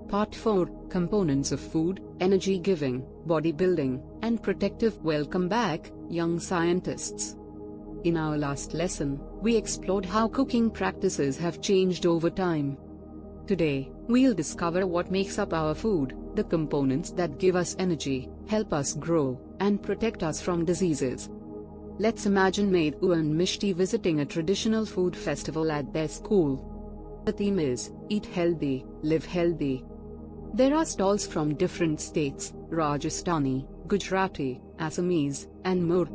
Part 4, Components of Food, Energy Giving, Bodybuilding, and Protective. Welcome back, young scientists. In our last lesson, we explored how cooking practices have changed over time. Today, we'll discover what makes up our food, the components that give us energy, help us grow, and protect us from diseases. Let's imagine Medu and Mishti visiting a traditional food festival at their school. The theme is, Eat Healthy, Live Healthy. There are stalls from different states, Rajasthani, Gujarati, Assamese, and more.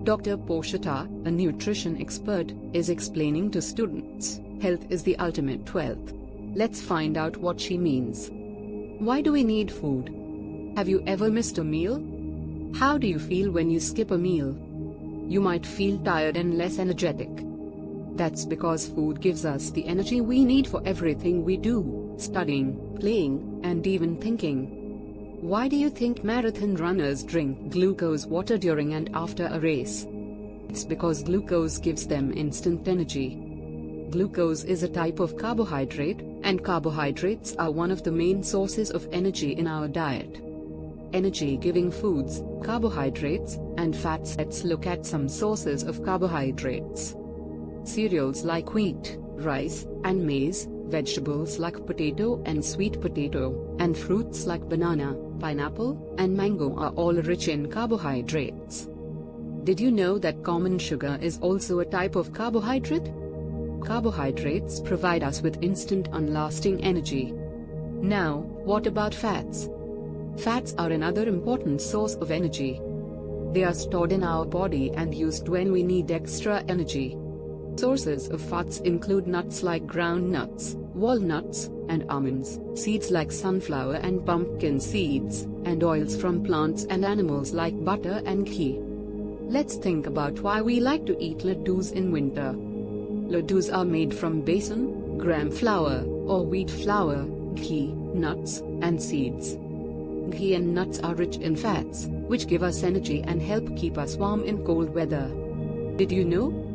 Dr. Poshita, a nutrition expert, is explaining to students, health is the ultimate wealth. Let's find out what she means. Why do we need food? Have you ever missed a meal? How do you feel when you skip a meal? You might feel tired and less energetic. That's because food gives us the energy we need for everything we do, studying, playing, and even thinking. Why do you think marathon runners drink glucose water during and after a race? It's because glucose gives them instant energy. Glucose is a type of carbohydrate, and carbohydrates are one of the main sources of energy in our diet. Energy-giving foods, carbohydrates, and fats. Let's look at some sources of carbohydrates. Cereals like wheat, rice, and maize, vegetables like potato and sweet potato, and fruits like banana, pineapple, and mango are all rich in carbohydrates. Did you know that common sugar is also a type of carbohydrate? Carbohydrates provide us with instant unlasting energy. Now, what about fats? Fats are another important source of energy. They are stored in our body and used when we need extra energy. Sources of fats include nuts like ground nuts, walnuts, and almonds, seeds like sunflower and pumpkin seeds, and oils from plants and animals like butter and ghee. Let's think about why we like to eat laddus in winter. Laddus are made from besan, gram flour, or wheat flour, ghee, nuts, and seeds. Ghee and nuts are rich in fats, which give us energy and help keep us warm in cold weather. Did you know?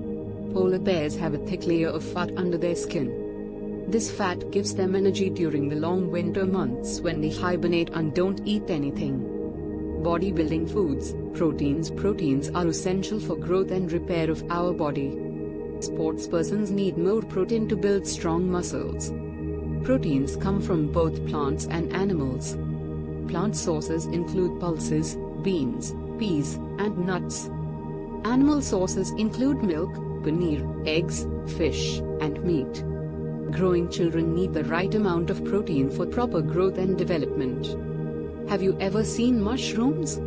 Polar bears have a thick layer of fat under their skin. This fat gives them energy during the long winter months when they hibernate and don't eat anything. Bodybuilding foods, proteins. Proteins are essential for growth and repair of our body. Sportspersons need more protein to build strong muscles. Proteins come from both plants and animals. Plant sources include pulses, beans, peas, and nuts. Animal sources include milk, paneer, eggs, fish, and meat. Growing children need the right amount of protein for proper growth and development. Have you ever seen mushrooms?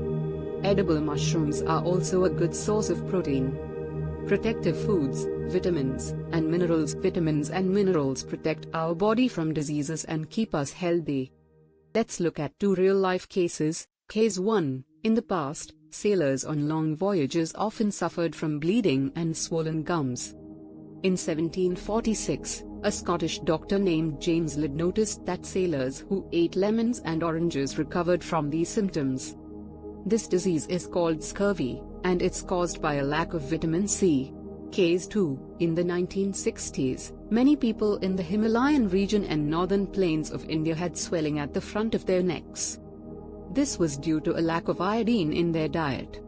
Edible mushrooms are also a good source of protein. Protective foods, vitamins, and minerals. Vitamins and minerals protect our body from diseases and keep us healthy. Let's look at two real-life cases. Case 1. In the past, sailors on long voyages often suffered from bleeding and swollen gums. In 1746, a Scottish doctor named James Lidd noticed that sailors who ate lemons and oranges recovered from these symptoms. This disease is called scurvy, and it's caused by a lack of vitamin C. Case 2. In the 1960s, many people in the Himalayan region and northern plains of India had swelling at the front of their necks. This was due to a lack of iodine in their diet.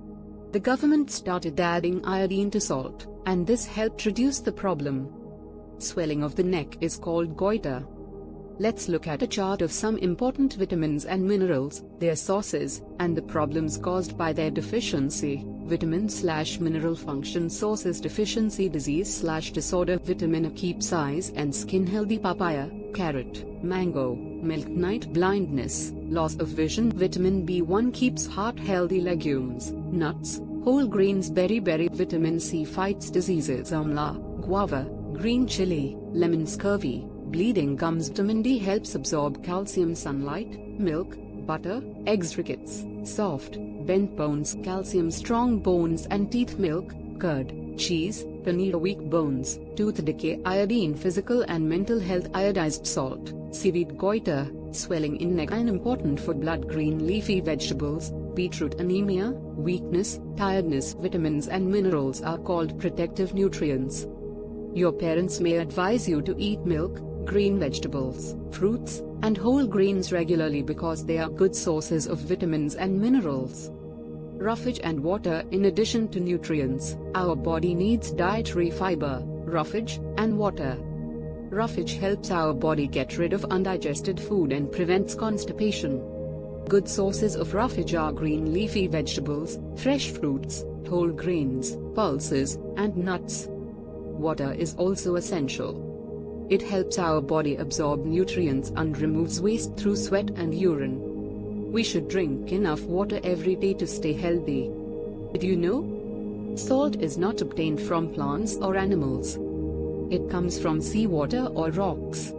The government started adding iodine to salt, and this helped reduce the problem. Swelling of the neck is called goiter. Let's look at a chart of some important vitamins and minerals, their sources, and the problems caused by their deficiency. Vitamin/mineral function sources: deficiency, disease/disorder. Vitamin A keeps eyes and skin healthy. Papaya, carrot, mango, milk. Night blindness, loss of vision. Vitamin B1 keeps heart healthy. Legumes, nuts, whole grains. Berry. Vitamin C fights diseases. Amla, guava, green chili, lemon. Scurvy, bleeding gums. Vitamin D helps absorb calcium. Sunlight, milk, butter, eggs. Rickets, soft, bent bones. Calcium. Strong bones and teeth. Milk, curd, cheese, paneer. Weak bones, tooth decay. Iodine. Physical and mental health. Iodized salt, seaweed. Goiter, swelling in neck and important for blood. Green leafy vegetables, beetroot. Anemia, weakness, tiredness. Vitamins and minerals are called protective nutrients. Your parents may advise you to eat milk, green vegetables, fruits, and whole grains regularly because they are good sources of vitamins and minerals. Roughage and water. In addition to nutrients, our body needs dietary fiber, roughage, and water. Roughage helps our body get rid of undigested food and prevents constipation. Good sources of roughage are green leafy vegetables, fresh fruits, whole grains, pulses, and nuts. Water is also essential. It helps our body absorb nutrients and removes waste through sweat and urine. We should drink enough water every day to stay healthy. Did you know? Salt is not obtained from plants or animals. It comes from seawater or rocks.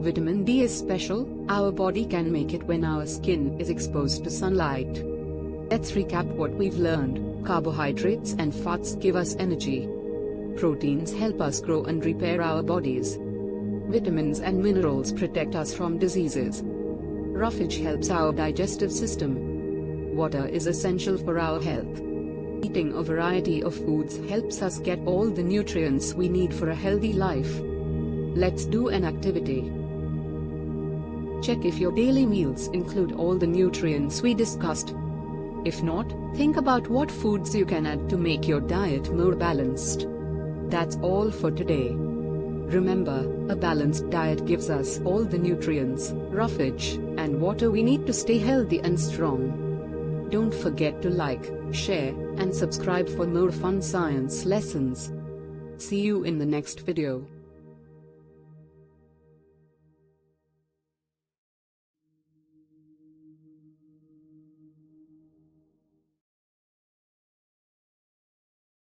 Vitamin D is special. Our body can make it when our skin is exposed to sunlight. Let's recap what we've learned. Carbohydrates and fats give us energy. Proteins help us grow and repair our bodies. Vitamins and minerals protect us from diseases. Roughage helps our digestive system. Water is essential for our health. Eating a variety of foods helps us get all the nutrients we need for a healthy life. Let's do an activity. Check if your daily meals include all the nutrients we discussed. If not, think about what foods you can add to make your diet more balanced. That's all for today. Remember, a balanced diet gives us all the nutrients, roughage, and water we need to stay healthy and strong. Don't forget to like, share, and subscribe for more fun science lessons. See you in the next video.